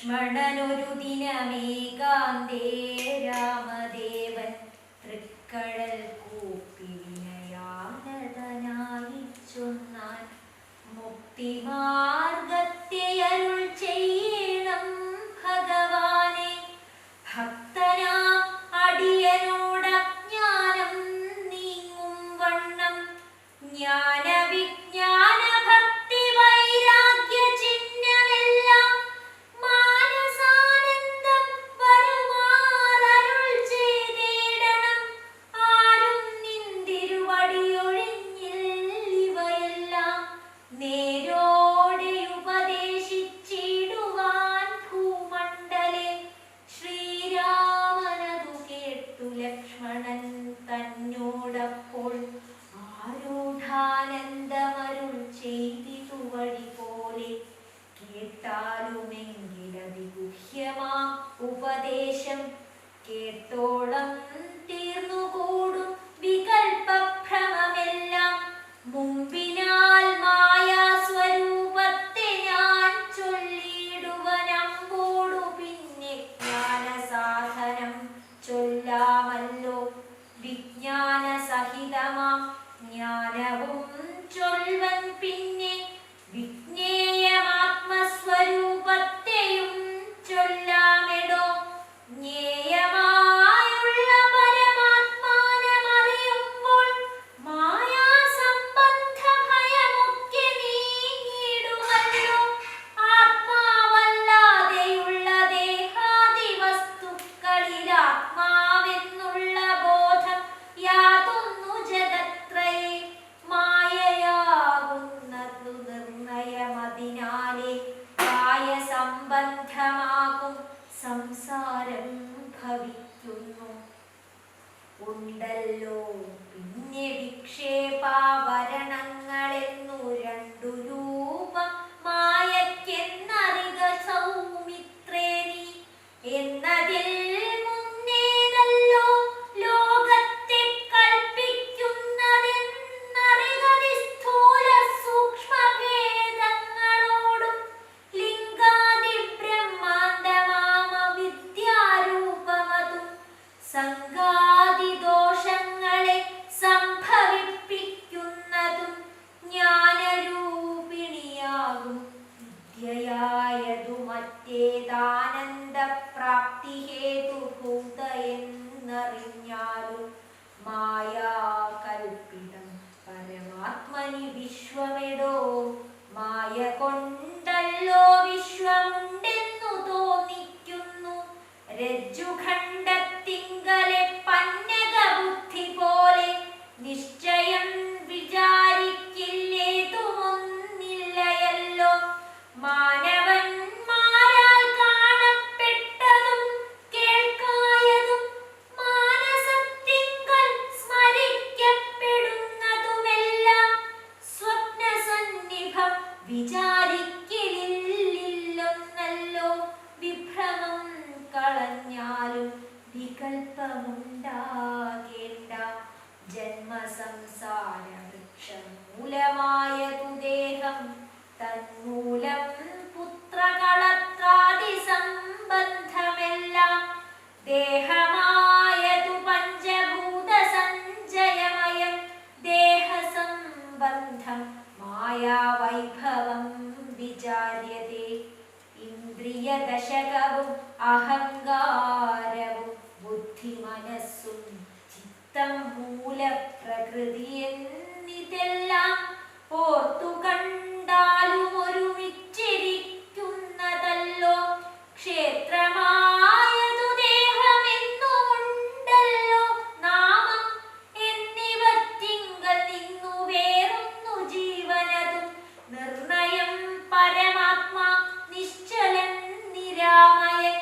ലക്ഷ്മണനൊരു ദിനമേകാന്തേ രാമദേവൻ തൃക്കടൽ കൂപ്പി വിനയാനതനായി ചൊന്നാൻ, മുക്തിമാർഗത്തെ അരുൾ ചെയ്യണം ഭഗവാനെ. ഭക്തനാം അടിയനോടജ്ഞാനം നീങ്ങും വണ്ണം ജ്ഞാനവിജ്ഞാന ഭക്തി വൈരാഗ്യ ചിഹ്നമെല്ലാം മാനസാനന്ദം വരുമാറരുൾ ചെയ്തിടണം. ആരും നിന്തിരുവടിയൊഴിഞ്ഞില്ലിവയെല്ലാം നേരോടെ ഉപദേശിച്ചിടുവാൻ ഭൂമണ്ഡലെ. ശ്രീരാമനതു കേട്ടു ലക്ഷ്മണൻ തന്നോടപ്പോൾ ആരൂഢാനന്ദമരുൾ ചെയ്തിതു വഴി പോലെ. കേട്ടാലുമെങ്കിലതിഗുഹ്യമാം ഉപദേശം കേട്ടോളം തീർന്നുകൂടും വികൽപ്പഭ്രമമെല്ലാം. മുമ്പിനാൽ മായാസ്വരൂപത്തെ ഞാൻ ചൊല്ലിയിടുവനമ്പോടു പിന്നെ ജ്ഞാനസാധനം ചൊല്ലാമല്ലോ. വിജ്ഞാനസഹിതമാം ജ്ഞാനവും ചൊൽവൻ പിന്നെ വിജ്ഞേയമാത്മസ്വരൂപത്തെയും ചൊല്ലാമെടോ. ജ്ഞേയമായുള്ള പരമാത്മാനമറിയുമ്പോൾ മായാസംബന്ധ ഭയമൊക്കെ നീങ്ങിടുമല്ലോ. ആത്മാവല്ലാതെയുള്ള ദേഹാദി വസ്തുക്കളിൽ ആത്മാവെന്നുള്ള ബോധം യാതൊന്നു ജഗത്രയേ മായയാകുന്നതു നിർണയമതിനാലേ കായസംബന്ധമാകും സംസാരം ഭവിക്കുന്നു. ഉണ്ടല്ലോ പിന്നെ വിക്ഷേപാവരണങ്ങളെന്നു രണ്ടു രൂപം മായക്കെന്നറിക സൗമിത്രേ നീ. എന്നതിൽ മുന്നേതല്ലോ ലോകത്തെ കൽപ്പിക്കുന്നതെന്നറികതി സ്ഥൂല സൂക്ഷ്മഭേദങ്ങളോടും ലിംഗാദി ബ്രഹ്മാണ്ടമാമ വിദ്യാരൂപമതും സംഘാദി ദോഷങ്ങളെ സംഭവിപ്പിക്കുന്നതും ജ്ഞാനരൂപിണിയാകും വിദ്യയായതു മറ്റേതാനന്ദപ്രാപ്തി ഹേതുഭൂത എന്നറിഞ്ഞാലും മായാകൽപ്പിതം പരമാത്മനി വിശ്വമെടോ. മായ കൊണ്ടല്ലോ വിശ്വമുണ്ടെന്നു തോന്നിക്കുന്നു. രജ്ജുഖണ്ഡത്തിങ്കലെ പന്നകബുദ്ധി പോലെ നിശ്ചയം വിചാരിക്കില്ലേതുമൊന്നില്ലയല്ലോ. മാനവന്മാരാൽ കാണപ്പെട്ടതും കേൾക്കായതും മാനസത്തിങ്കൽ സ്മരിക്കപ്പെടുന്നതുമെല്ലാം സ്വപ്നസന്നിഭം വിചാരിക്കലില്ലൊന്നല്ലോ. വിഭ്രമം കളഞ്ഞാലും വികൽപ്പമുണ്ടാകേണ്ട. ജന്മസംസാര വൃക്ഷമൂലമായതു ദേഹം തന്മൂലം പുത്രകളത്രാദി സംബന്ധമെല്ലാം. ദേഹമായതു പഞ്ചഭൂത സഞ്ചയമയം ദേഹസംബന്ധം മായാവൈഭവം വിചാര്യതേ. ഇന്ദ്രിയദശകവും അഹങ്കാരവും ബുദ്ധിമനസ്സും ചിത്തം മൂലപ്രകൃതി എന്നിതെല്ലാം ഓർത്തു കണ്ടാലും ഒരുമിച്ചിരിക്കുന്നതല്ലോ. ക്ഷേത്രമായതു ദേഹമെന്നുമുണ്ടല്ലോ. നാമം എന്നിവറ്റിങ്കൽ നിന്നു വേറുന്നു ജീവനതും നിർണയം പരമാത്മാ നിശ്ചലൻ നിരാമയൻ.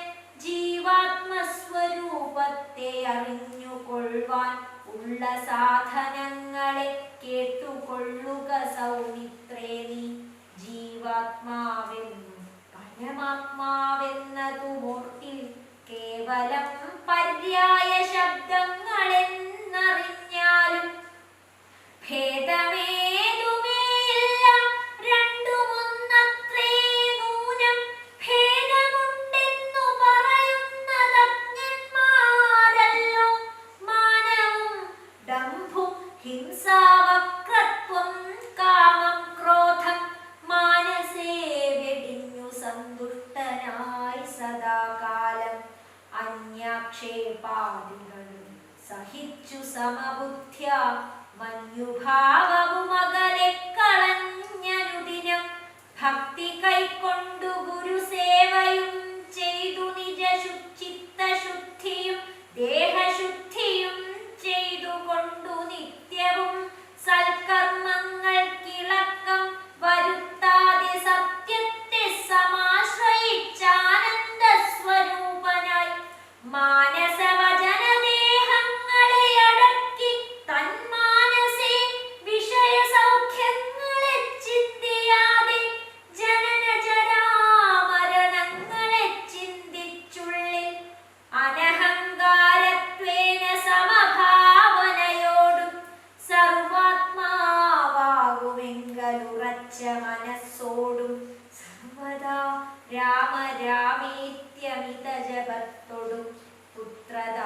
ജീവാത്മസ്വരൂപത്തെ അറിഞ്ഞുകൊള്ളുവാൻ ഉള്ള സാധനങ്ങളെ കേട്ടുകൊള്ളുക സൗമിത്രേ നീ. ജീവാത്മാവെന്നും പരമാത്മാവെന്നതു മൂർത്തിൽ കേവലം പര്യായ ശബ്ദങ്ങളെന്നറിഞ്ഞാലും ഭേദമേതുമേയില്ല. രണ്ടുമൊന്നത്രേ നൂനം ഭേദമുണ്ട് സദാകാലം അന്യാക്ഷേപാദികളും സഹിച്ചു സമബുദ്ധ്യ മഞ്ഞുഭാവവുമകലെ കളഞ്ഞനുദിനം ഭക്തി കൈക്കൊണ്ടു ഗുരുസേവയും ചെയ്തു ചിത്തശുദ്ധിയും ദേഹശുദ്ധിയും ചെയ്തുകൊണ്ടു നിത്യവും സൽക്കർമ്മങ്ങൾക്കിളക്കം വരുത്താതെ സത്യത്തെ സമാശ്രയിച്ചാനന്ദ സ്വരൂപനായി മാനസവചനദേഹങ്ങളെ അടക്കി തന്മാനസേ വിഷയസൗഖ്യങ്ങളെ ചിന്തിയാതെ ജനനജരാമരണങ്ങളെ ചിന്തിച്ചുള്ളിൽ അനഹങ്കാരത്വേന സമഭാവനയോടും സർവാത്മാവാകുമെങ്കലുറച്ച മനസ്സോടും സർവദാ രാമ രാമേത്യമിത ജപത്തോടും പുത്രധാരാർത്ഥാദിഷു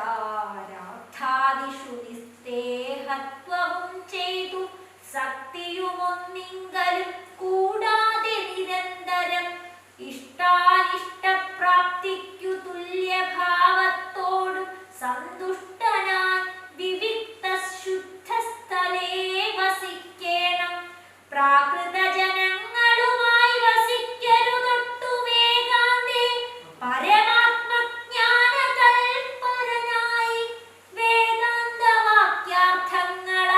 നിസ്തേഹത്വവും ചെയ്തു ശക്തിയുമൊന്നിങ്കലും കൂടാതെ നിരന്തരം ഇഷ്ടാനിഷ്ടപ്രാപ്തിക്കു തുല്യഭാവത്തോടും സന്തുഷ്ടനായി വിവിക്ത ശുദ്ധസ്ഥലേ വസിക്കേണം. പ്രാകൃതജനങ്ങളുമായി വസിക്കരുതൊട്ടു വേഗാന്തേ പരമാത്മജ്ഞാനതൽപരനായി വേദാന്തവാക്യാർത്ഥങ്ങൾ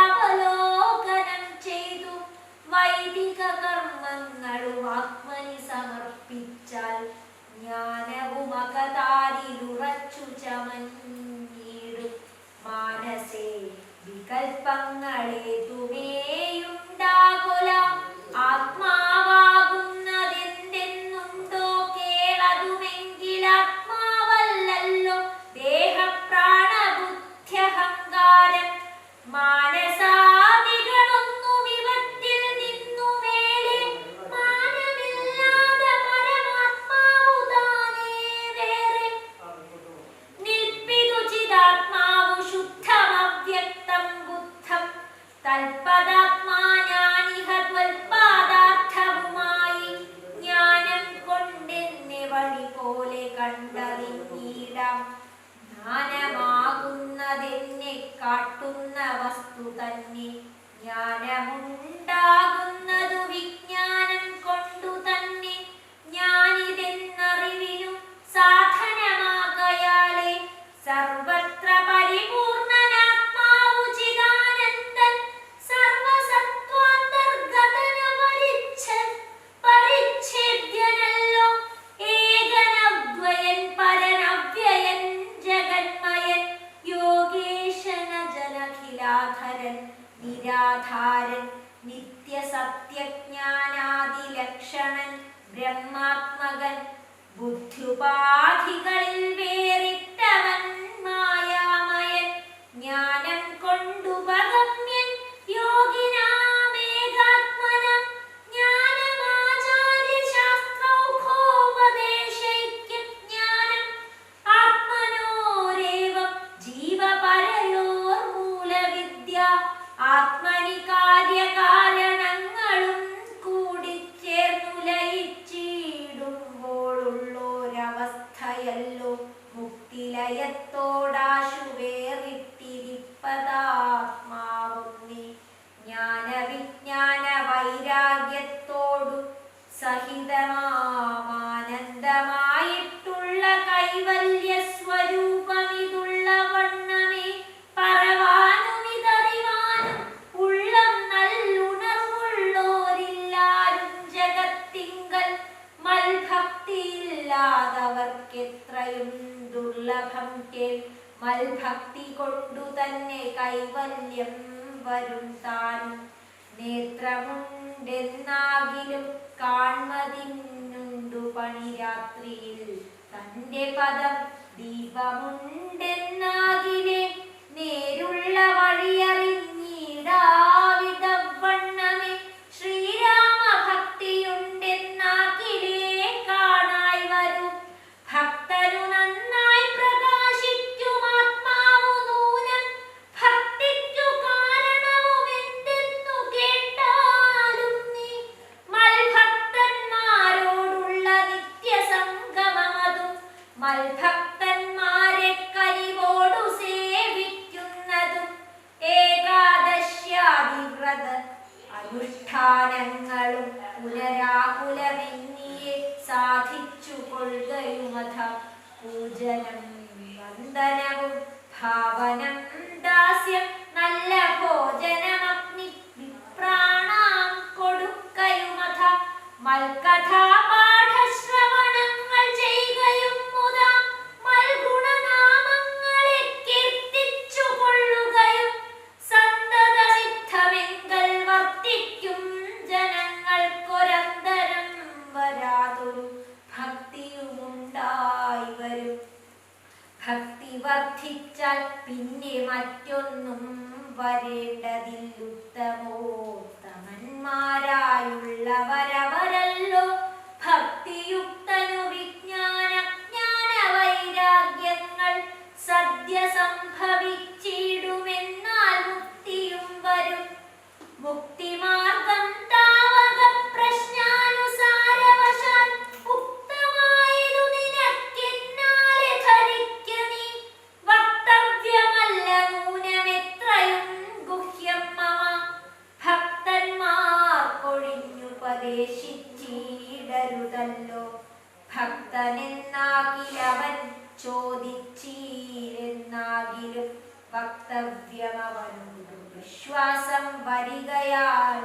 അവലോകനം ചെയ്തു വൈദിക കർമ്മങ്ങളും ആത്മനി സമർപ്പിച്ചാൽ ജ്ഞാനവും അകതാരിലുറച്ചു ചമഞ്ഞിടും. മാനസേ വികൽപ്പങ്ങളേതുമേയുണ്ടാകുല ആത്മാവാകുന്നതെന്തെന്നുണ്ടോ കേളതുമെങ്കിൽ ആത്മാവല്ലല്ലോ ദേഹപ്രാണബുദ്ധ്യഹങ്കാരം. മാനസാദികളൊന്നും ഇവത്തിൽ നിന്നു മേലെ മാനമില്ലാതെ പരമാത്മാവു താനേ വേറെ നിൽപ്പിതു ചിദാത്മാവു ശുദ്ധമവ്യക്തം ബുദ്ധം തൽപദാത്മാനാനിഹ ത്വൽപാദാർത്ഥവുമായി ജ്ഞാനം കൊണ്ടെന്നെ വഴി പോലെ കണ്ടറിഞ്ഞിടാം. ജ്ഞാനമാകുന്നതെന്നെ കാട്ടുന്ന വസ്തു തന്നെ ജ്ഞാനമുണ്ടാകുന്നതു വിജ്ഞാനം കൊണ്ടു തന്നെ. ജ്ഞാനിതെന്നറിവിനു സാധനമാകയാലേ സർവത്ര പരിപൂർണനാത്മാവു ചിദാനന്ദൻ സർവസത്വാന്തർഗതനപരിച്ഛൻ പരിച്ഛേദ്യനല്ലോ ഏകനദ്വയൻ പരനവ്യയൻ ജഗന്മയൻ യോഗേശന ജനഖിലാധരൻ നിരാധാരൻ നിത്യസത്യജ്ഞാനാദിലക്ഷണൻ ബ്രഹ്മാത്മകൻ ബുദ്ധ്യുപാധികളിൽ വേറിട്ടവൻ മായാമയൻ ജ്ഞാനം കൊണ്ടുപഗമ്യൻ യോഗിനാമേകാത്മന ജ്ഞാനമാചാര്യശാസ്ത്രൗഘോപദേശൈക്യജ്ഞാനം ആത്മനോരേവം ജീവപരയോർമൂലവിദ്യ ആത്മനി കാര്യകാരണങ്ങളും കൂടിച്ചേർന്നു ലയിച്ചിടുമ്പോഴുള്ളോരവസ്ഥയല്ലോ മുക്തിലയത്തോടാശു വേറിട്ടിരിപ്പതാത്മാവും നീ. ജ്ഞാനവിജ്ഞാന വൈരാഗ്യത്തോടു സഹിതമാനന്ദമായിട്ടുള്ള കൈവല്യ സ്വരൂപമിതുള്ള വണ്ണമേ പറവാനുമിതറിവാനും ഉള്ളം നല്ലുണർവുള്ളോരില്ലാരും ജഗത്തിങ്കൽ മൽഭക്തിയില്ലാതവർക്കെത്രയും ദുർലഭം കേൾ. മൽഭക്തി കൊണ്ടു തന്നെ കൈവല്യം വരും താനും. നേത്രമുണ്ടെന്നാകിലും കാൺമതിന്നുണ്ടു പണി രാത്രിയിൽ തന്റെ പദം. ദീപമുണ്ടെന്നാകിലേ നേരുള്ള വഴിയറിഞ്ഞിടാവിധവണ്ണമേ. ശ്രീരാമഭക്തിയുണ്ടെന്നാകിലേ കാണായി വരും. ഭക്തനു നന്നായി പ്രകാശിക്കുമാത്മാവു നൂനം ഭക്തിക്കു കാരണവുമെന്തെന്നു കേട്ടാലും നീ. മൽഭക്തന്മാരോടുള്ള നിത്യസംഗമമതും മൽഭക്തന്മാരെ കനിവോടു സേവിക്കുന്നതും ഏകാദശ്യാദിവ്രത അനുഷ്ഠാനങ്ങളും പുനരാകുലമെന്നിയെ സാധിച്ചു കൊള്ളുകയുമഥ പൂജനം വന്ദനവും ഭാവനം ദാസ്യം നല്ല ഭോജനമഗ്നി വിപ്രാണാം കൊടുക്കയുമഥ മൽകഥാപാഠശ്രവണങ്ങൾ ചെയ്യുകയും മുതാ മൽഗുണനാമങ്ങളെ കീർത്തിച്ചു കൊള്ളുകയും സന്തതസിദ്ധമെങ്കൽ വർത്തിക്കും ജനങ്ങൾക്കൊരന്തരം വരാതൊരു ഭക്തിയുമുണ്ടായി വരും. ഭക്തി വർദ്ധിച്ചാൽ പിന്നെ മറ്റൊന്നും വരേണ്ടതില്ലുത്തമോത്തമന്മാരായുള്ളവരവരല്ലോ ഭക്തിയുക്തനു വിജ്ഞാന ജ്ഞാന വൈരാഗ്യങ്ങൾ സദ്യ സംഭവിച്ചിടുമെന്നാൽ മുക്തിയും വരും. മുക്തിമാർഗം താവക പ്രശ്നാനുസാരവശാൽ ഉക്തമായതു നിനക്കെന്നാലെ ധരിക്ക നീ. വക്തവ്യമല്ല നൂനമെത്രയും ഗുഹ്യം മമ ഭക്തന്മാർക്കൊഴിഞ്ഞുപദേശിച്ചിടരുതല്ലോ. ഭക്തനെന്നാകിലവൻ ചോദിച്ചീരെന്നാകിലും വക്തവ്യമവനോടു വിശ്വാസം വരികയാൽ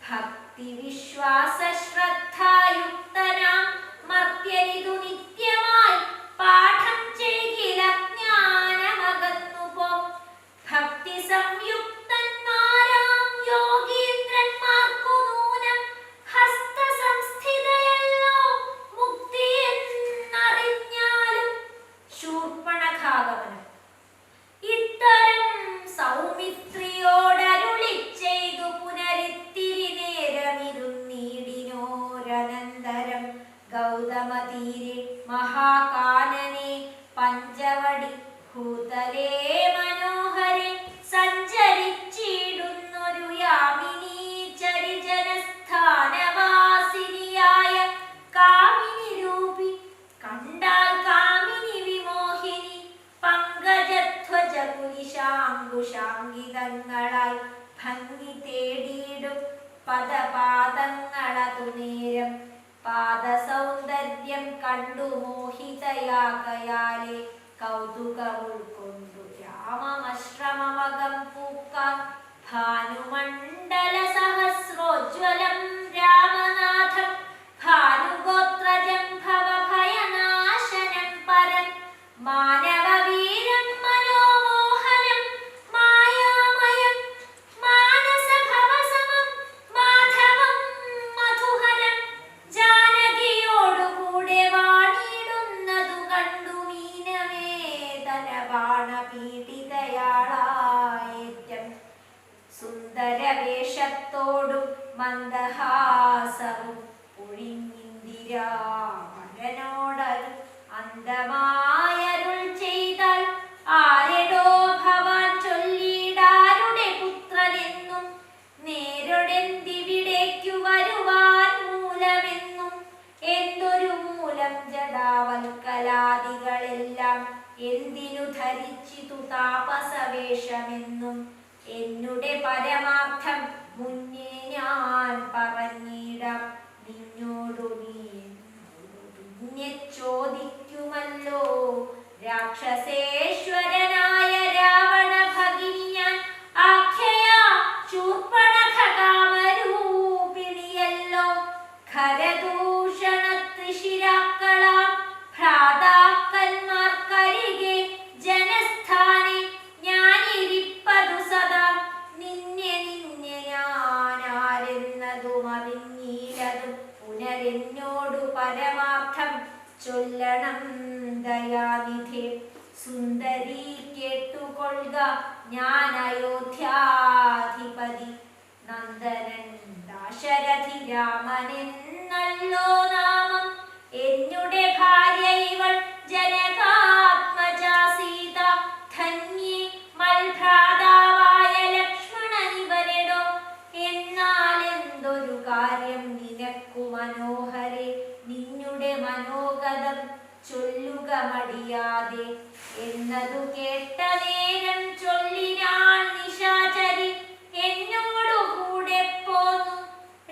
ഭക്തി വിശ്വാസ ശ്രദ്ധായുക്തനാം മർത്യരിതു നിത്യമായി പാഠം ചെയ്കില ജ്ഞാനമകന്നുപോ. ഭക്തി സംയുക്തന്മാരാം യോഗീന്ദ്രന്മാർക്കു നൂനം ഹസ്ത സംസ്ഥിതയല്ലോ മുക്തി എന്നറിഞ്ഞാലും. ശൂർപ്പണഖാഗമനം. ഇത്തരം സൗമിത്രിയോടരുളി ചെയ്തു പുനരിത്തിരി നേരമിരുന്നീടിനോരനന്തരം ഗൗതമതീരെ മഹാകാനനെ പഞ്ചവടി ഭൂതലേ മനോഹരെ സഞ്ചരിച്ചിടുന്നൊരു യാമിനീ ചരിജനസ്ഥാനവാസിനിയായ കാമിനി രൂപി കണ്ടാൽ കാമിനി വിമോഹിനി പങ്കജധ്വജ കുലിശാങ്കുശാങ്കിതങ്ങളായി ഭംഗി തേടിയിടും പദപാദങ്ങളതു നേരം പാദസൗന്ദര്യം കണ്ടു മോഹിതയാകയാലെ കൗതുകമുൾക്കൊണ്ടു രാമമശ്രമമകം പൂക്കാം ഭാനുമണ്ഡല സഹസ്രോജ്വലം രാമനാഥം ഭാനുഗോത്രജം ഭവഭയനാശനം പരൻ മാനവവീരം മനോമോഹനം മായാമയം മാനസഭവസമം മാധവം മധുഹരം ജാനകിയോടുകൂടെ വാണിടുന്നതു കണ്ടു മീനവേദനബാണപീഡിതയാളായേറ്റം സുന്ദരവേഷത്തോടും മന്ദഹാസവും ഒഴിഞ്ഞിന്ദിരാമരനോടൊരു അന്തമായരുൾ ചെയ്താൽ ആരെടോ ഭവാൻ ചൊല്ലിടാരുടെ പുത്രനെന്നും നേരൊടെന്തിവിടേക്കു വരുവാൻ മൂലമെന്നും. എന്തൊരു മൂലം ജടാവൽക്കലാദികളെല്ലാം എന്തിനു ധരിച്ചിതു താപസവേഷമെന്നും എന്നുടെ പരമാർത്ഥം മുന്നേ ഞാൻ പറഞ്ഞിടാം നിന്നോടു നീ പിന്നെ ചോദിക്കുമല്ലോ. രാക്ഷസേശ്വരനായ രാവണ ഭഗിനി ഞാൻ ആഖ്യയാ ശൂർപ്പണഖകാമരൂപിണിയല്ലോ. ഖരദൂഷണത്രിശിരാക്കളാം ഭ്രാതാക്കന്മാർക്കരികെ ജനസ്ഥാനെ ഞാനിരിപ്പതു സദാ. നിന്നെ ഞാനാരെന്നതും അറിഞ്ഞീലതും പുനരെന്നോടു പരമാർത്ഥം ചൊല്ലണം ദയാനിധേ. സുന്ദരീ കേട്ടുകൊള്ളുക ഞാൻ അയോധ്യാധിപതി നന്ദനൻ ദാശരഥി രാമനെന്നല്ലോ നാമം. എന്നുടെ ഭാര്യ ഇവൾ ജനകാത്മജാ സീത. ധന്യേ മൽഭ്രാതാവായ ലക്ഷ്മണനിവരെടോ. എന്നാൽ എന്തൊരു കാര്യം നിനക്കു മനോഹരെ നിന്നുടെ മനോഗതം ചൊല്ലുക മടിയാതെ എന്നതു കേട്ട നേരം ചൊല്ലിനാൾ നിശാചരി എന്നോടു കൂടെ പോന്നു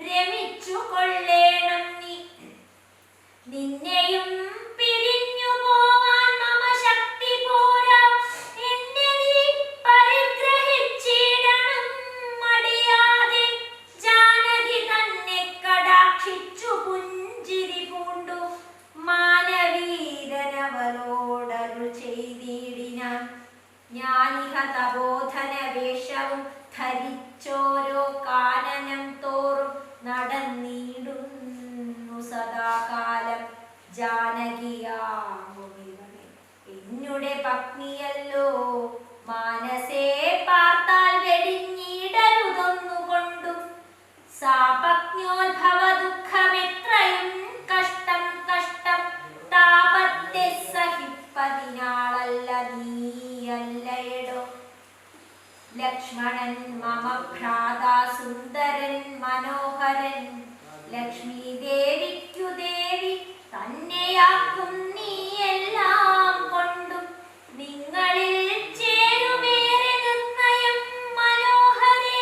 രമിച്ചു കൊള്ളേണം നീ നിന്നെയും പിരിഞ്ഞു പോവാൻ മമ ശക്തി പോരാ എന്നെ നീ പരിഗ്രഹിച്ചിടണം മടിയാതെ ജാനകി തന്നെ കടാക്ഷിച്ചു പുഞ്ചിരി പൂണ്ടു മാനവീരനവളോടരുൾ ചെയ്തിടിനാൻ ഞാനിഹ തപോധന വേഷവും ധരിച്ചോരോ കാനനം തോറും നടന്നിടുന്നു സദാകാലം ജാനകിയാകുമിവളെ എന്നുടെ പത്നിയല്ലോ മാനസേ പാർത്താൽ വെടിഞ്ഞിടരുതൊന്നുകൊണ്ടും സാപജ്ഞോദ്ഭവ ദുഃഖമെത്രയും കഷ്ടം കഷ്ടം താപത്തെ സഹിപ്പതിനാളല്ല നീയല്ലയടോ ലക്ഷ്മണൻ മമ ഭ്രാതാ സുന്ദരൻ മനോഹരൻ ലക്ഷ്മി ദേവിക്കു ദേവി തന്നെയാക്കും നീ എല്ലാം കൊണ്ടും നിങ്ങളിൽ ചേരുമേറെ നിർണയം മനോഹരേ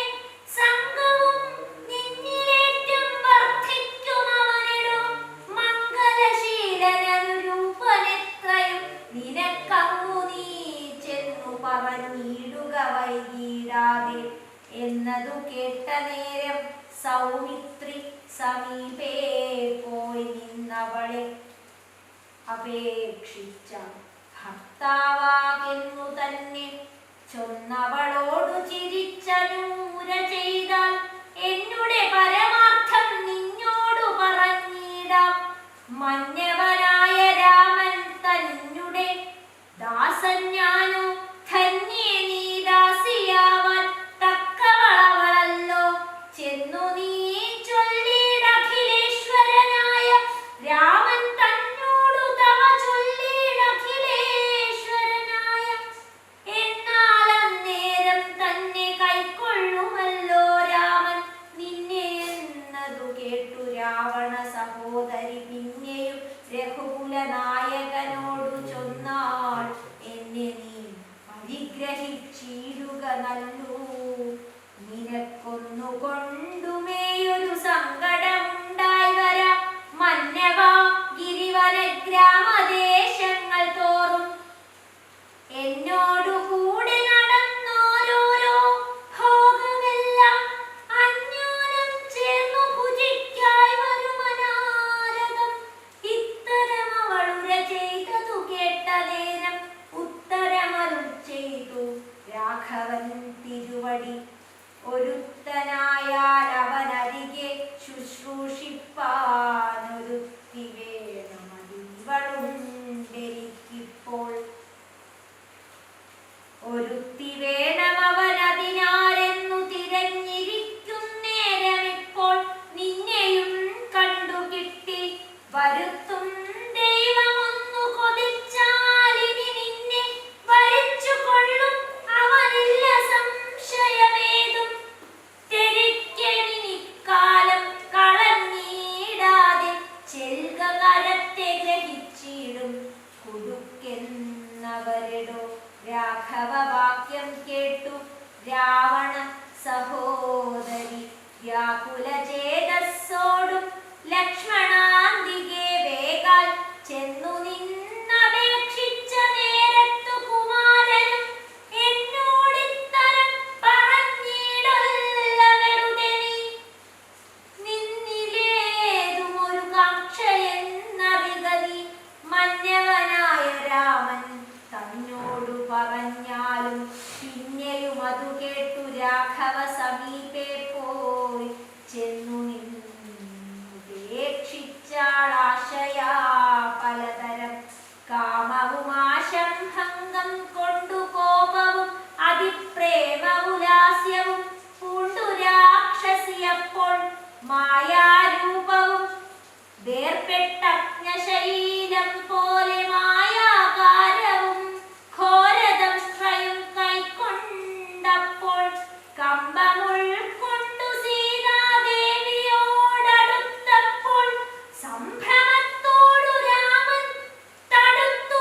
സംഘവും നിന്നിലേറ്റം വർദ്ധിക്കുന്നവനിടോ മംഗലശീലനനുരൂപനെത്രയും നിനക്കങ്ങു നീ ചെന്നു പറഞ്ഞിടുക വൈകിടാതെ എന്നതു കേട്ട നേരം സൗമിത്രി സമീപേ പോയി നിന്നവളെ അപേക്ഷിച്ച ഭർത്താവാകെന്നു തന്നെ ചൊന്നവളോടു ചിരിച്ചനൂര ചെയ്താൽ എന്നുടെ പരമാർത്ഥം നിന്നോടു പറഞ്ഞിടാം മന്നവനായ രാമൻ തന്നെ ദാസൻ ഞാനോ ധന്യേ നീ ദാസിയാവാൻ തക്കവളവളല്ലോ ചെന്നു നീ ചൊല്ലിടഖിലേശ്വരനായ രാമൻ തന്നോടു തവ ചൊല്ലിടഖിലേശ്വരനായ എന്നാൽ അന്നേരം തന്നെ കൈക്കൊള്ളുമല്ലോ രാമൻ നിന്നെ എന്നതു കേട്ടു രാവണ സഹോദരി പിന്നെയും രഘുകുല നായകനോടു ചൊന്നാൾ എന്നെ നീ പരിഗ്രഹിച്ചിടുക നല്ലൂ നിനക്കൊന്നുകൊണ്ടുമേയൊരു സങ്കടമുണ്ടായി വരാം മന്നവ ഗിരിവന ഗ്രാമദേശങ്ങൾ തോറും എന്നോടു കൂടെ നടന്നോരോരോ ഭോഗമെല്ലാം അന്യോനം ചേർന്നു ഭുജിക്കായി വരുമനാരദം ഇത്തരം അവളുര ചെയ്തതു കേട്ട നേരം ഉത്തരമരുൾ ചെയ്തു രാഘവൻ തിരുവടി ഒരുത്തനായാൽ അവനരികെ ശുശ്രൂഷിപ്പാനൊരുത്തി വേണമതിവളുണ്ടെനിക്കിപ്പോൾ ഒരുത്തി വേണമവനതിനാരെന്നു തിരഞ്ഞിരിക്കുന്നേരമിപ്പോൾ നിന്നെയും കണ്ടു കിട്ടി വരുത്തും ദൈവമൊന്നു കൊതിച്ചാലിനി നിന്നെ വരിച്ചു കൊള്ളും അവനില്ല സംശയമേതും തെരിക്കനിക്കാലം കളഞ്ഞിടാതെ ചെൽക കരത്തെ ഗ്രഹിച്ചിടും കുടുക്കെന്നവരിടോ രാഘവ വാക്യം കേട്ടു രാവണ സഹോദരി വ്യാകുലചേതസ്സോടും ലക്ഷ്മണാന്തികെ വേഗാൽ ചെന്നു നിന്നപേക്ഷിച്ച നേരത്തു കുമാരനും എന്നോടിത്തരം പറഞ്ഞിടല്ല വെറുതെ നീ നിന്നിലേതുമൊരു കാക്ഷയെന്നറിക നീ മന്നവനായ രാമൻ തന്നോടു പറഞ്ഞാലും പിന്നെയും അതു കേട്ടു രാഘവ സമീപേ പോയി ചെന്നു നിന്നുപേക്ഷിച്ചാളാശയാ പലതരം കാമവും ആശംഭംഗം കൊണ്ടു കോപവും അതിപ്രേമവുലാസ്യവും പൂണ്ടു രാക്ഷസിയപ്പോൾ മായാരൂപവും വേർപെട്ടജ്ഞശൈലം പോലെ മായാകാരവും ഘോരദംഷ്ട്രയും കൈക്കൊണ്ടപ്പോൾ കമ്പമുൾക്കൊണ്ടു സീതാദേവിയോടടുത്തപ്പോൾ സംഭ്രമത്തോടു രാമൻ തടുത്തു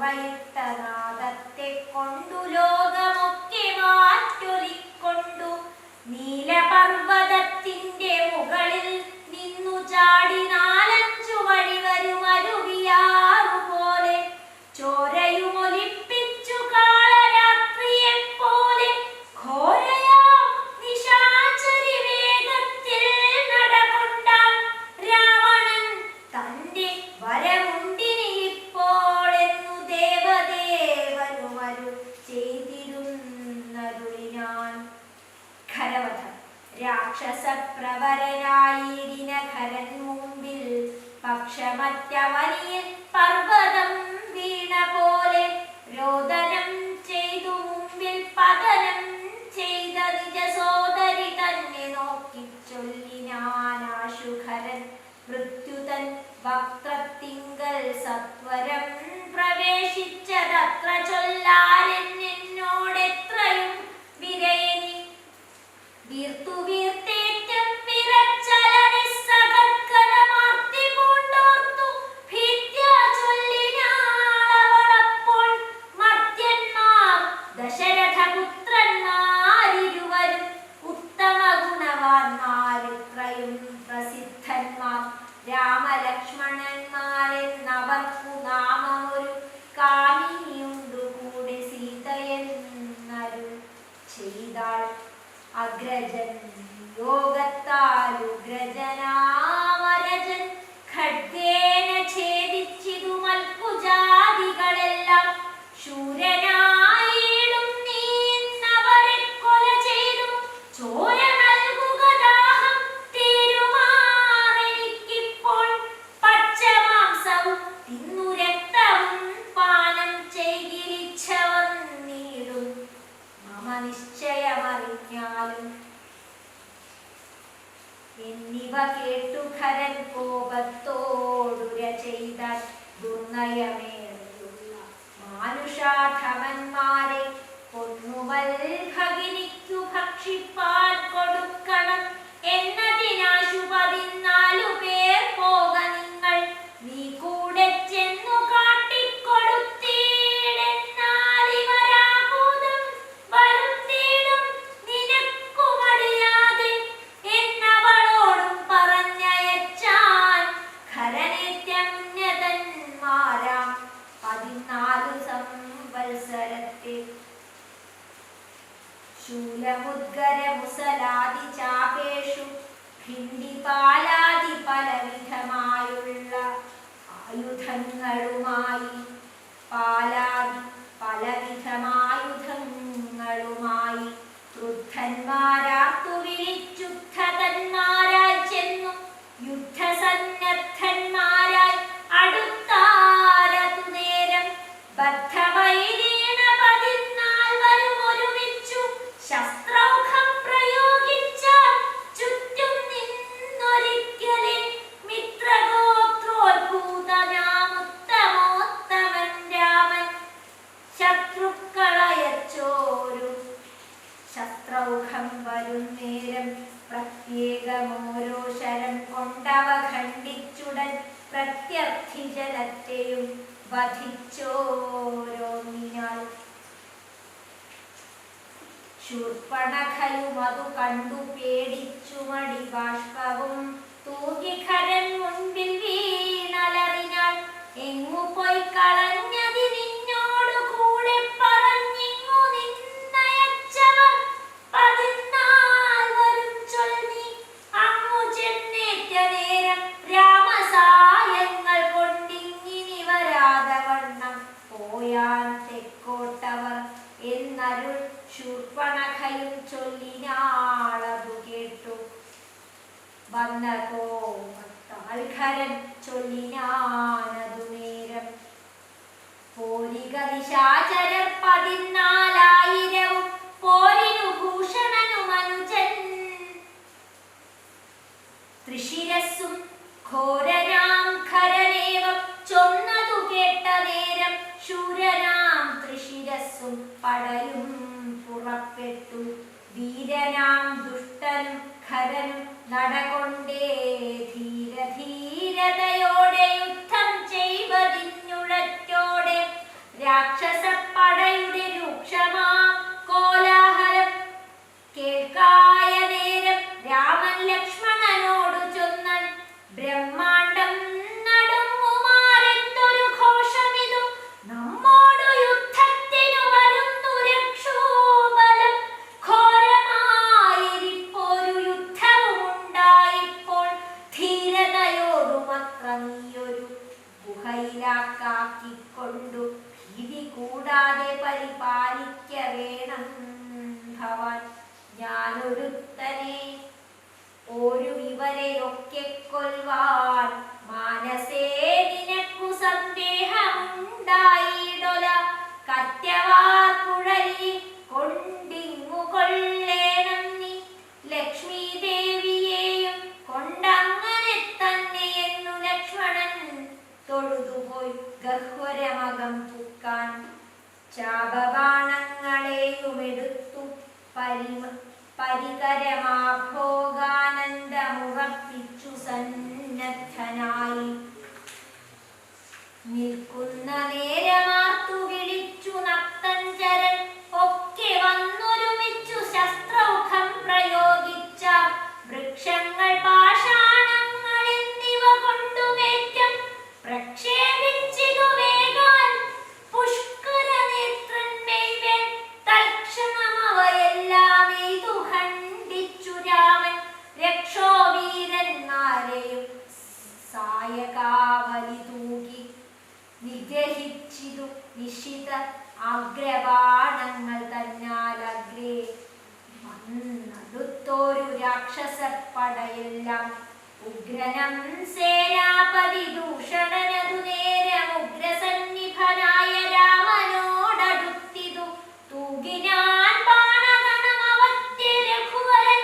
മുറയിട്ട നാദത്തെ കൊണ്ടു ലോകമൊക്കെ മാറ്റൊലിക്കൊണ്ടു നീലപർവ്വതത്തിന്റെ മുകളിൽ നിന്നു ചാടി 4-5 വഴി വരും അരുവിയാറുപോലെ ചോരയുമൊലിപ്പിച്ചു കാളരാത്രിയെ പോലെ ഘോരയാം നിശാചരി വേഗത്തിൽ നടകൊണ്ടാൻ രാവണൻ തന്റെ വരമുണ്ടിനിപ്പോളെന്നു ദേവദേവനുമരു ചെയ്തിരുന്നരുളിനാൻ. ഖരവധം. രാക്ഷസപ്രവരനായിരിന ഖരൻ മുമ്പിൽ പക്ഷമറ്റവനിയിൽ പർവ്വതം വീണ പോലെ രോദനം ചെയ്തു മുമ്പിൽ പതനം ചെയ്ത നിജ സോദരി തന്നെ നോക്കി ചൊല്ലിനാനാശുഖരൻ മൃത്യുതൻ വക്ത്രത്തിങ്കൽ സത്വരം പ്രവേശിച്ചതത്ര ചൊല്ലാരെന്നോടെത്രയും വിരയനി വീർത്തു വീർത്തേറ്റം വിറച്ചലറി സകർക്കരമാർത്തി പൂണ്ടോർത്തു ഭീത്യാ ചൊല്ലിനാളവളപ്പോൾ മർത്യന്മാർ ദശരഥപുത്രന്മാരിരുവരും ഉത്തമ ഗുണവാന്മാരിത്രയും പ്രസിദ്ധന്മാർ രാമലക്ഷ്മണന്മാരെന്നവർക്കു നാമമൊരു കാമിനിയുണ്ടു കൂടെ സീതയെന്നരുൾ ചെയ്താൾ. അഗ്രജൻ യോഗത്താലുഗ്രജനാമരജൻ ഖഡ്ഗേന ഛേദിച്ചിതു മൽക്കുജാതികളെല്ലാം ശൂരനായിടും നീന്നവരെ കൊല ചെയ്തു ചോര നൽകുക ദാഹം തീരുമാറെനിക്കിപ്പോൾ പച്ചമാംസവും തിന്നു രക്തവും പാനം ചെയ്തിരിച്ച വന്നിടും മമ നിശ്ചയമറിഞ്ഞാലും എന്നിവ കേട്ടു ഖരൻ കോപത്തോടുര ചെയ്ത ദുർനയമേറിയുള്ള മാനുഷാധമന്മാരെ പൊന്നുവൽ ഭഗിനിക്കു ഭക്ഷിപ്പാൻ കൊടുക്കണം എന്നതിനാശു 14 പേർ പോക നിങ്ങൾ നീ കൂടെ ചെന്നു കാട്ടിക്കൊടുത്തീടെന്നാലിവരാഭൂതം വരുത്തിയിടും നിനക്കുമറിയാതെ എന്നവളോടും പറഞ്ഞയച്ചാൻ ഖരനേത്യന്യതന്മാരാം 14 സംവത്സരത്തെ ശൂലമുദ്ഗരമുസലാദി ചാപേഷു ഭിണ്ടിപാലാദി പലവിധമായുള്ള ആയുധങ്ങളുമായി പാലാദി പലവിധമായുധങ്ങളുമായി ക്രുദ്ധന്മാരാർത്തു വിളിച്ചുദ്ധതന്മാരായി ചെന്നു യുദ്ധസന്നദ്ധന്മാരായി അടുത്താരതു നേരം ബദ്ധവൈരീണ 14 ഒരുമിച്ചു ശസ്ത്രൗഘം പ്രയോഗിച്ചാൽ ചുറ്റും നിന്നൊരിക്കലേ മിത്രഗോത്രോത്ഭൂതനാമുത്തമോത്തമൻ രാമൻ ശത്രുക്കളയച്ചോരു ശസ്ത്രൗഘം വരും നേരം പ്രത്യേകമോരോ ശരം കൊണ്ടവ ഖണ്ഡിച്ചുടൻ പ്രത്യർത്ഥി ജലത്തെയും വധിച്ചോരോന്നിനാൽ. ശൂർപ്പണഖയും അതു കണ്ടു പേടിച്ചു മടി ബാഷ്പവും തൂകി ഖരൻ മുൻപിൽ വീണലറിനാൾ. എങ്ങു പോയി കളഞ്ഞതി നിന്നോടു കൂടെ പറഞ്ഞിങ്ങു നിന്നയച്ചവർ 14 വരും ചൊല്ലി അങ്ങു ചെന്നേറ്റ നേരം രാമസായങ്ങൾ കൊണ്ടിങ്ങിനി വരാതവണ്ണം പോയാൻ തെക്കോട്ടവർ എന്നരുൾ ശൂർപ്പണഖയും ചൊല്ലിനാളതു കേട്ടു. വന്ന കോപത്താൽ ഖരൻ ചൊല്ലിനാനതു നേരം പോരിക നിശാചരർ 14,000 പോരിനു ഭൂഷണനുമനുജൻ ത്രിശിരസ്സും ഘോരനാം ഖരനേവം ചൊന്നതു കേട്ട നേരം ശൂരനാം ത്രിശിരസ്സും പടയും പുറപ്പെട്ടു. വീരനാം ദുഷ്ടനും ഖരനും നടകൊണ്ടേ ധീരധീരതയോടെ യുദ്ധം ചെയ്വതിഞ്ഞുഴറ്റോടെ രാക്ഷസപ്പടയുടെ രൂക്ഷമാം കോലാഹലം കേൾക്കായ നേരം രാമൻ ലക്ഷ്മണനോടു ചൊന്നാൻ, ബ്രഹ്മാണ്ടം നടുങ്ങുമാറെന്തൊരു ഘോഷമിതു, നമ്മോടു യുദ്ധത്തിനു വരുന്നു രക്ഷോബലം. ഘോരമായിരിപ്പൊരു യുദ്ധവുമുണ്ടായിപ്പോൾ, ധീരതയോടുമത്ര നീയൊരു ഗുഹയിലാക്കിക്കൊണ്ടു ഭീതി കൂടാതെ പരിപാലിക്ക വേണം ഭവാൻ. ഞാനൊരുത്തനെ ഒരു ഇവരെയൊക്കെ കൊൽവാൻ മാനസേ നിനക്കു സന്ദേഹമുണ്ടായിടൊല. കറ്റവാർക്കുഴലി കൊണ്ടിങ്ങു കൊള്ളേണം നീ, ലക്ഷ്മി ദേവിയെയും കൊണ്ടങ്ങനെ തന്നെ എന്നു ലക്ഷ്മണൻ തൊഴുതുപോയി ഗഹ്വരമകം പൂക്കാൻ. ചാപബാണങ്ങളെയുമെടുത്തു പരികരമാഭോഗാനന്ദമുറപ്പിച്ചു സന്നദ്ധനായി നിൽക്കുന്ന നേരമാർത്തു വിളിച്ചു നക്തഞ്ചരൻ ഒക്കെ വന്നൊരുമിച്ചു ശസ്ത്രൗഖം പ്രയോഗിച്ച. വൃക്ഷങ്ങൾ പാഷാണങ്ങൾ എന്നിവ കൊണ്ടുമേറ്റം പ്രക്ഷേപിച്ചിതു വേഗാൻ പുഷ്കരനേത്രന്മേൽ. തൽക്ഷണമവയെല്ലാം എയ്തു ഖണ്ഡിച്ചു രാമൻ രക്ഷോവീരന്മാരെയും സായകാവലി തൂകി നിഗ്രഹിച്ചിതു നിശിത അഗ്രബാണങ്ങൾ തന്നാലഗ്രേ. വന്നടുത്തോരു രാക്ഷസപ്പടയെല്ലാം ഉഗ്രനം സേനാപതി ദൂഷണനതു നേരം ഉഗ്രസന്നിഭനായ രാമനോടടുത്തിതു തൂകിനാൻ ബാണഗണമവത്യ രഘുവരൻ.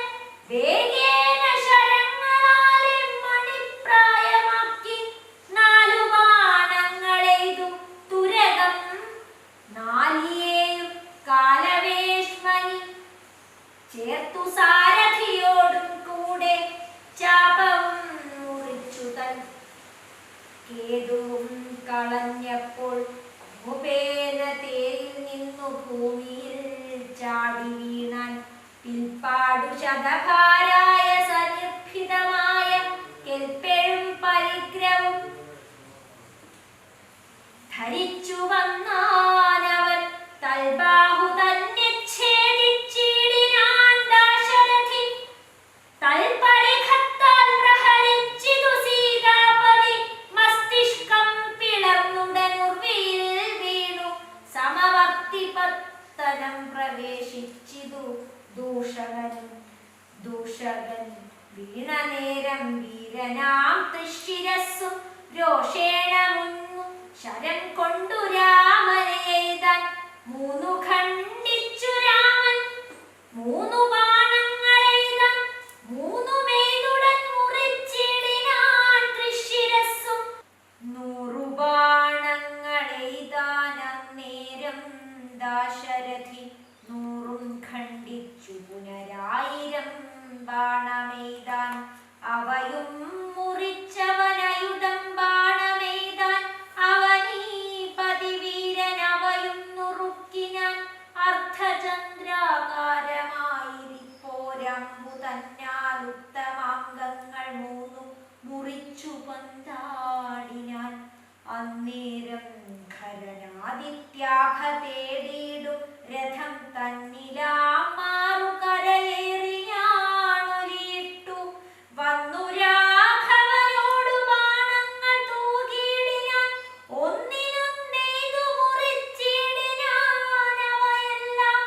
വേഗേന ശരങ്ങളാലെ മണിപ്രായമാക്കി നാലു ബാണങ്ങളെയ്തു തുരകം നാലിയേയും കാലവേഷ്മനി ചേർത്തു സാരഥിയോടും കൂടെ ചാപവും മുറിച്ചു തൻ കേതുവും കളഞ്ഞപ്പോൾ ഉപേന തേരിൽ നിന്നു ഭൂമിയിൽ ചാടി വീണാൻ. പിൽപ്പാടു ശതഭാരായ സനിർഭിതമായ കെൽപ്പെഴും പരിഗ്രഹവും ധരിച്ചു വന്നാനവൻ. തൽബാഹു തന്നെ ഛേദിച്ചിടിനാൻ ദാശരഥി, തൽപരിഖത്താൽ പ്രഹരിച്ചിതു സീതാപതി. മസ്തിഷ്കം പിളർന്നുടനുർവിയിൽ വീണു സമവർത്തിപത്തനം പ്രവേശിച്ചിതു ദൂഷകൻ. വീണ നേരം വീരനാം തൃശിരസ്സു രോഷേണ മുന്നു ശരം കൊണ്ടു രാമനെ എയ്താൻ. മൂന്നു ഖണ്ഡിച്ചു രാമൻ മൂന്നു ബാണങ്ങളെയ്താൻ. മൂന്നുമേതുടൻ മുറിച്ചിടിനാൻ തൃശിരസ്സും. 100 ബാണങ്ങളെയ്താനന്നേരം ദാശരഥി 100 ഖണ്ഡിച്ചു പുനരായിരം ബാണമെയ്താൻ. അവയും മുറിച്ചവനയുധം ബാണമെയ്താൻ. അവനീ പതിവീരൻ അവയും നുറുക്കിനാൻ. അർദ്ധചന്ദ്രാകാരമായിരിപ്പോരമ്പു തന്നാൽ ഉത്തമാംഗങ്ങൾ 3 മുറിച്ചു പന്താടിനാൻ. അന്നേരം ഖരനാദിത്യാഭ തേടിയിടും രഥം തന്നിലാം മാറുകരയേറിയാണൊലിയിട്ടു വന്നു രാഘവനോടു ബാണങ്ങൾ തൂകിയിടിനാൻ. ഒന്നിനൊന്നെയ്തു മുറിച്ചിടിനാൻ അവയെല്ലാം.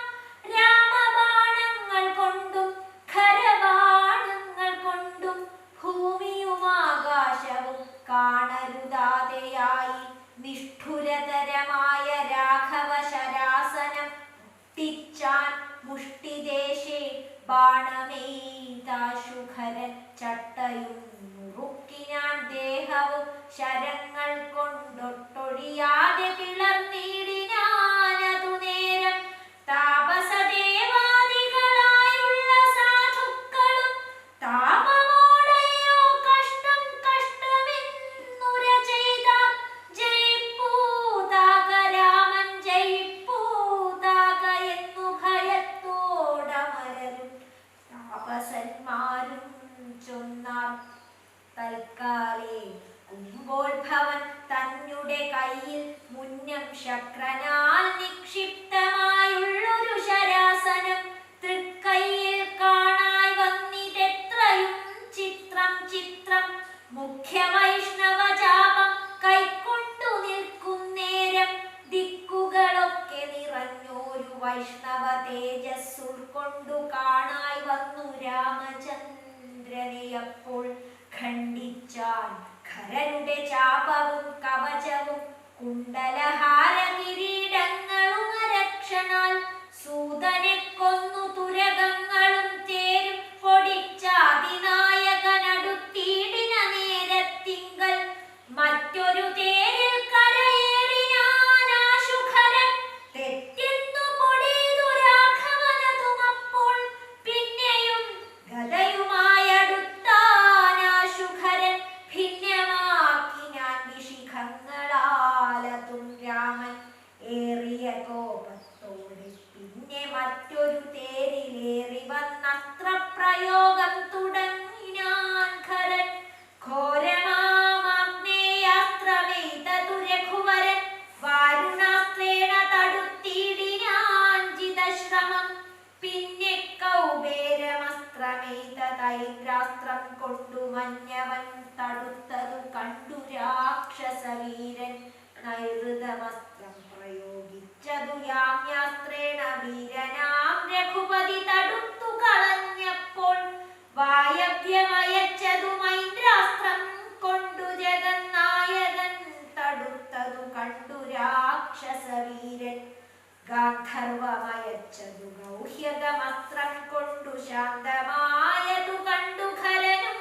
രാമബാണങ്ങൾ കൊണ്ടും ഖരബാണങ്ങൾ കൊണ്ടും ഭൂമിയും ആകാശവും കാണരുതാതെയായി. നിഷ്ഠുരതരമായ രാഘവ ശരാസനം മുട്ടിച്ചാൻ മുഷ്ടിദേശേ ബാണമെയ്താശുഖരൻ. ചട്ടയും നുറുക്കിനാൻ ദേഹവും ശരങ്ങൾ കൊണ്ടൊട്ടൊഴിയാതെ പിളർന്നിടിനാനതു നേരം. താപസദേവാദികളായുള്ള സാധുക്കളും താപമോടയോ കഷ്ടം കഷ്ടമെന്നുര ചെയ്താൽ. ജയിപ്പൂതാകരാമൻ ശക്രനാൽ നിക്ഷിപ്തമായുള്ളൊരു ശരാസനം തൃക്കൈയിൽ കാണായി വന്നിതെത്രയും ചിത്രം ചിത്രം. മുഖ്യ വൈഷ്ണവ ജാപം കൈക്കൊണ്ടു നിൽക്കും നേരം ദിക്കുകളൊക്കെ നിറഞ്ഞോരു വൈഷ്ണവ തേജസ് ഉൾക്കൊണ്ടു കാണായി വന്നു രാമചന്ദ്രനെ. അപ്പോൾ ഖണ്ഡിച്ചാൻ ഖരരുടെ ചാപവും കവചവും കുണ്ടലഹാര കിരീടങ്ങളും അരക്ഷണാൽ. സൂതനെ കൊന്നു തുരകങ്ങളും തേരും പൊടിച്ചാതിനായകനടുത്തിടിന നേരത്തിങ്കൽ മറ്റൊരു തേരിൽ കരയേറിനാശുഖരൻ. തെറ്റെന്നു പൊടിയതു രാഘവനതുമപ്പോൾ പിന്നെയും ഗദയുമായടുത്താനാശുഖരൻ. ഭിന്നമാക്കിനാൻ വിശിഖങ്ങളാലതും രാമൻ ഏറിയ കോപത്തോടെ. പിന്നെ മറ്റൊരു തേരിലേറി വന്നത്ര പ്രയോഗം തുടങ്ങിനാൻ ഖരൻ. ഘോരമാഗ്നേയാസ്ത്രമെയ്തതു രഘുവരൻ വാരുണാസ്ത്രേണ തടുത്തിടിനാൻ ജിതശ്രമം. പിന്നെ കൗബേരമസ്ത്രമെയ്തൈന്ദ്രാസ്ത്രം കൊണ്ടു മഞ്ഞവൻ തടുത്തതു കണ്ടു രാക്ഷസവീരൻ. നൈഋതമസ്ത്രം പ്രയോഗിച്ചതു യാമ്യാസ്ത്രേണ വീരനാം രഘുപതി തടുത്തു കളഞ്ഞപ്പോൾ വായവ്യമയച്ചതു മൈന്ദ്രാസ്ത്രം കൊണ്ടു ജഗന്നായകൻ തടുത്തതു കണ്ടു രാക്ഷസവീരൻ. ഗാന്ധർവമയച്ചതു ഗൗഹ്യകമസ്ത്രം കൊണ്ടു ശാന്തമായതു കണ്ടു ഖരനും.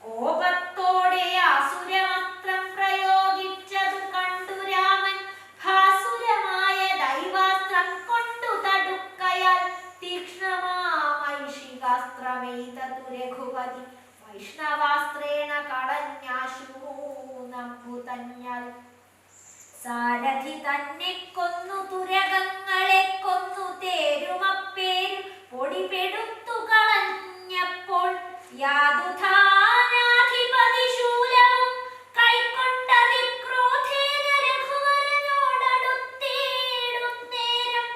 കോപത്തോടെ ആസുരമസ്ത്രം പ്രയോഗിച്ചതു കണ്ടു രാമൻ. ഭാസുരമായ ദൈവാസ്ത്രം കൊണ്ടു തടുക്കയാൽ തീക്ഷ്ണമാമൈഷികാസ്ത്രമെയ്തതു രഘുപതി വൈഷ്ണവാസ്ത്രേണ കളഞ്ഞാശു നമ്പു തന്നാൽ. സാരഥി തന്നെ കൊന്നു തുരകങ്ങളെ കൊന്നു തേരുമപ്പേരും പൊടിപെടുത്തു കളഞ്ഞപ്പോൾ യാതുധാനാധിപതി ശൂലവും കൈക്കൊണ്ടതിക്രോധേന രഘുവരനോടടുത്തിടുന്നേരം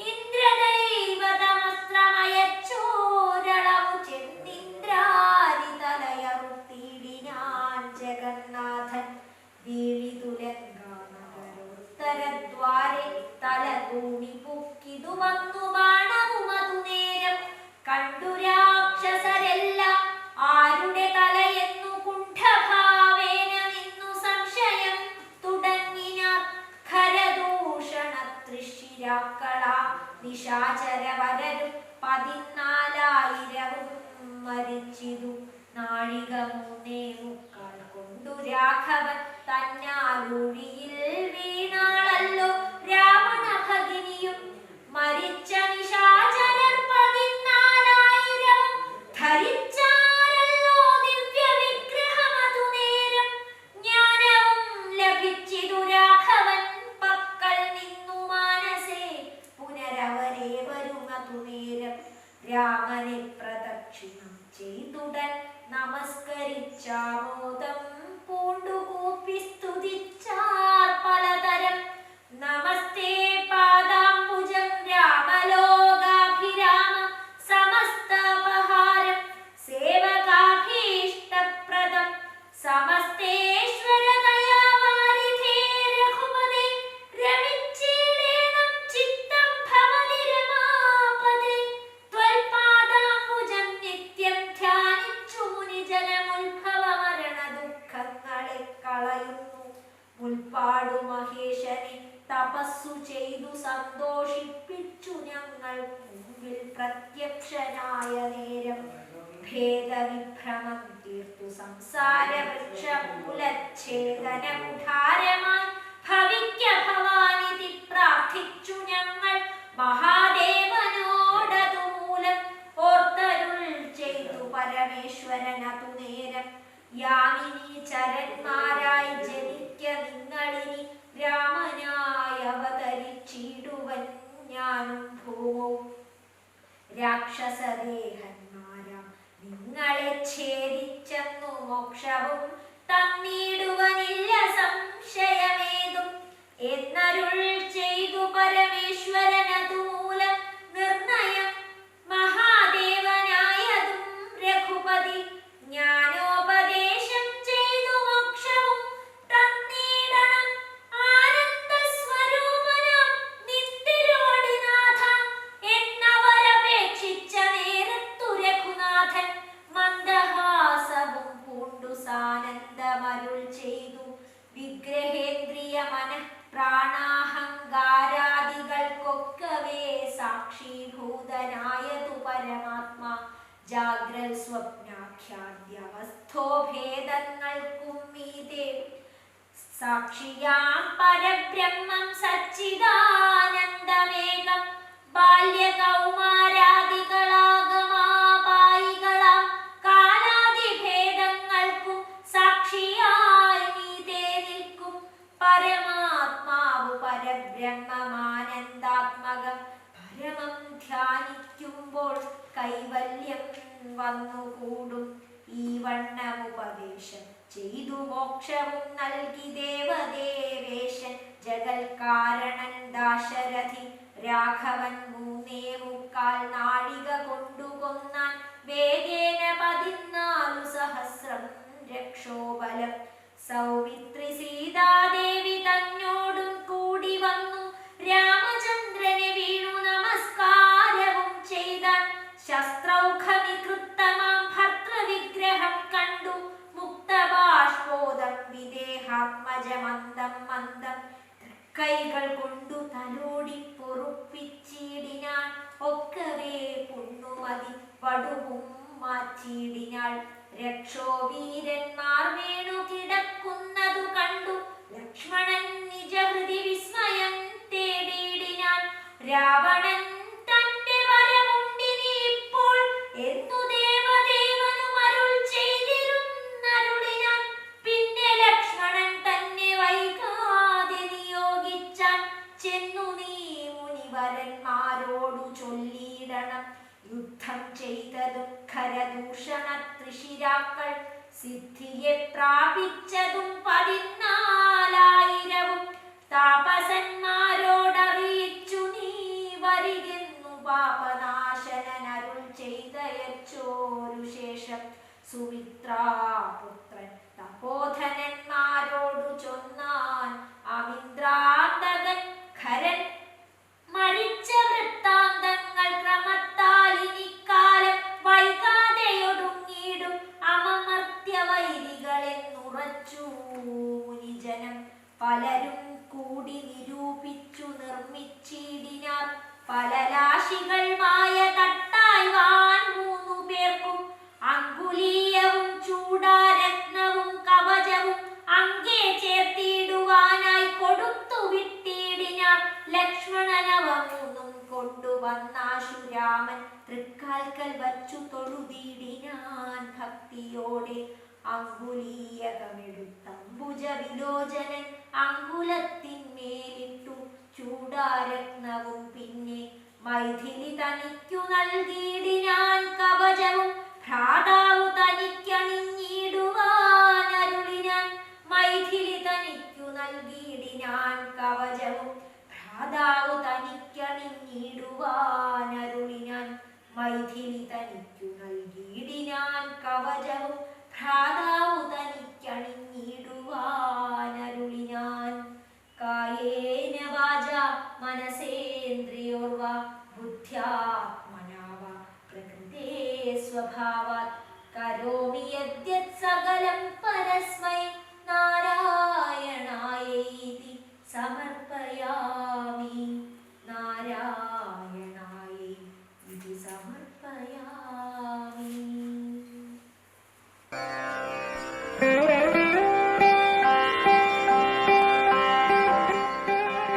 ഇന്ദ്രദൈവതമസ്ത്രമയച്ചോരളവു ചെന്നിന്ദ്രാരി തലയറുത്തിടിനാൻ ജഗന്നാഥൻ. വീഴിതുലങ്കാനഗരോത്തരദ്വാരെ തല തൂണി പൊക്കിതു വന്നു ബാണവുമതു നേരം. കണ്ടു രാക്ഷസരെല്ലാം ആരുടെ തലയെന്നു കുണ്ഠഭാവേന നിന്നു സംശയം തുടങ്ങിനാർ. ഖരദൂഷണ തൃശിരാക്കളാ നിശാചരവരരും 14,000 മരിച്ചിതു. നാഴിക 3:15 കൊണ്ടു രാഘവൻ തന്നാലൊഴിയിൽ വീണാളല്ലോ രാവണ ഭഗിനിയും. മരിച്ച നിശാചരർ 14,000 ധരിച്ചാരല്ലോ ദിവ്യ വിഗ്രഹമതു നേരം. ജ്ഞാനവും ലഭിച്ചിതു രാഘവൻ പക്കൽ നിന്നു മാനസേ പുനരവരെ വരുമതു നേരം. രാമനെ പ്രദക്ഷിണം ചെയ്തുടൻ നമസ്കരിച്ചാമോദം പൂണ്ടു കൂപ്പി സ്തുതിച്ചാർ പലതരം. നമസ്തേ പാദാംബുജം രാമലോകാഭിരാമ സമസ്താപഹാരം സേവകാഭീഷ്ടപ്രദം സമസ്തേശ്വര ദയാവാരിധേ രഘുപതേ. രമിച്ചിടേണം ചിത്തം ഭവതി രമാപതേ. ത്വൽപാദാംബുജം നിത്യം ധ്യാനിച്ചു മുനിജനമുത്ഭവ മരണ ദുഃഖങ്ങളെ കളയുന്നു. മുൽപ്പാടു മഹേശനെ തപസ്സു ചെയ്തു സന്തോഷിപ്പിച്ചു ഞങ്ങൾ മുമ്പിൽ പ്രത്യക്ഷനായ നേരം. ഭേദവിഭ്രമം തീർത്തു സംസാര വൃക്ഷമൂലച്ഛേദന കുഠാരമായി ഭവിക്ക ഭവാനിധി പ്രാർത്ഥിച്ചു ഞങ്ങൾ. മഹാദേവനോടതു മൂലം ഓർത്തരുൾ ചെയ്തു പരമേശ്വരനതു നേരം. യാമിനി ചരന്മാരായി ജനിക്ക നിങ്ങളിനി രാമനായി അവതരിച്ചിടുവൻ ഞാനും ഭൂമോ. രാക്ഷസദേഹന്മാരാം നിങ്ങളെ ഛേദിച്ചെന്നു മോക്ഷവും തന്നിടുവനില്ല സംശയമേതും എന്നരുൾ പ്രാണാഹങ്കാരാദികൾക്കൊക്കവേ സാക്ഷീഭൂതനായതു പരമാത്മാ ജാഗ്രൽ സ്വപ്നാഖ്യാദ്യവസ്ഥോ ഭേദങ്ങൾക്കും മീതെ സാക്ഷിയാം പരബ്രഹ്മം സച്ചിദാനന്ദമേകം ബാല്യകൗമാരാദികളാഗമാപായികളാം കാലാദിഭേദങ്ങൾക്കും സാക്ഷിയായി മീതെ നിൽക്കും പരമാത്മാവു പരബ്രഹ്മമാനന്ദാത്മകം പരമം ധ്യാനിക്കുമ്പോൾ കൈവല്യം വന്നുകൂടും ഈ വണ്ണമുപദേശം ചെയ്തു മോക്ഷവും നൽകി ദേവദേവേശൻ ജഗൽക്കാരണൻ ദാശരഥി രാഘവൻ 3.25 നാഴിക കൊണ്ടു കൊന്നാൻ വേഗേന 14 സഹസ്രം രക്ഷോബലം സൗമിത്രി സീതാദേവി തന്നോടും കൂടി വന്നു രാമചന്ദ്രനെ വീണു നമസ്കാരവും ചെയ്താൻ ശസ്ത്രൗഖനികൃത്തമാം ഭർത്തൃവിഗ്രഹം കണ്ടു മുക്തബാഷ്പോദം വിദേഹാത്മജമന്ദം മന്ദം കൈകൾ കൊണ്ടു തലോടി പൊറുപ്പിച്ചിടിനാൾ ഒക്കവേ പുണ്ണുമതി പടുവും മാറ്റിയിടിനാൾ രക്ഷോവീരന്മാർ വീണു കിടക്കുന്നതു കണ്ടു ലക്ഷ്മണൻ നിജഹൃതി വിസ്മയം തേടിയിടിനാൾ രാവണൻ തന്റെ വരമുണ്ടിനി ഇപ്പോൾ എന്നു ദേവദേവനും അരുൾ ചെയ്തിരുന്നരുളിനാൻ പിന്നെ ലക്ഷ്മണൻ തന്നെ വൈകാതെ നിയോഗിച്ചാൻ ചെന്നു നീ മുനിവരന്മാരോടു ചൊല്ലിയിടണം യുദ്ധം ചെയ്തതും ഖരദൂഷണ ത്രിശിരാക്കൾ സിദ്ധിയെ പ്രാപിച്ചതും 14,000 താപസന്മാരോടറിയിച്ചു നീ വരികെന്നു പാപനാശനരുൾ ചെയ്തയച്ചോരു ശേഷം സുമിത്രാപുത്രൻ തപോധനന്മാരോടു ചൊന്നാൻ അമിന്ദ്രാന്തകൻ ഖരൻ മരിച്ച വൃത്താന്തങ്ങൾ ക്രമത്താൽ ഇനിക്കാലം വൈകാതെയൊടുങ്ങിയിടും അമമർത്യവൈരികളെന്നുറച്ചു മുനിജനം പലരും കൂടി നിരൂപിച്ചു നിർമ്മിച്ചിടിനാർ ഫലരാശികൾ തട്ടായ്വാൻ 3 പേർക്കും അങ്കുലീയവും ചൂടാരത്നവും കവചവും അങ്കേ ചേർത്തിടുവാനായി കൊടുത്തു വിട്ടിടിനാർ ലക്ഷ്മണനവ 3 കൊണ്ടുവന്നാശു രാമൻ തൃക്കാൽക്കൽ വച്ചു തൊഴുതിടിനാൻ ഭക്തിയോടെ അങ്കുലീയകമെടുത്തംബുജ വിലോചനൻ അങ്കുലത്തിന്മേലിട്ടു ചൂടാരത്നവും പിന്നെ മൈഥിലി തനിക്കു നൽകിയിടിനാൻ കവചവും ഭ്രാതാവു തനിക്കണിഞ്ഞിടുവാൻ അരുളിനാൻ മൈഥിലി തനിക്കു നൽകിയിടിനാൻ കവചവും ഭ്രാതാവു തനിക്കണിഞ്ഞിടുവാൻ അരുളിനാൻ മൈഥിലി തനിക്കു നൽകിയിടിനാൻ കവചവും ഭ്രാതാവു തനിക്കണിഞ്ഞിടുവാൻ അരുളിനാൻ കായേന വാചാ മനസേന്ദ്രിയോർവാ ബുദ്ധ്യാത്മനാ വാ പ്രകൃതേ സ്വഭാവാത് കരോമി യദ്യത് സകലം പരസ്മൈ നാരായണായേതി സമർപ്പയാമി.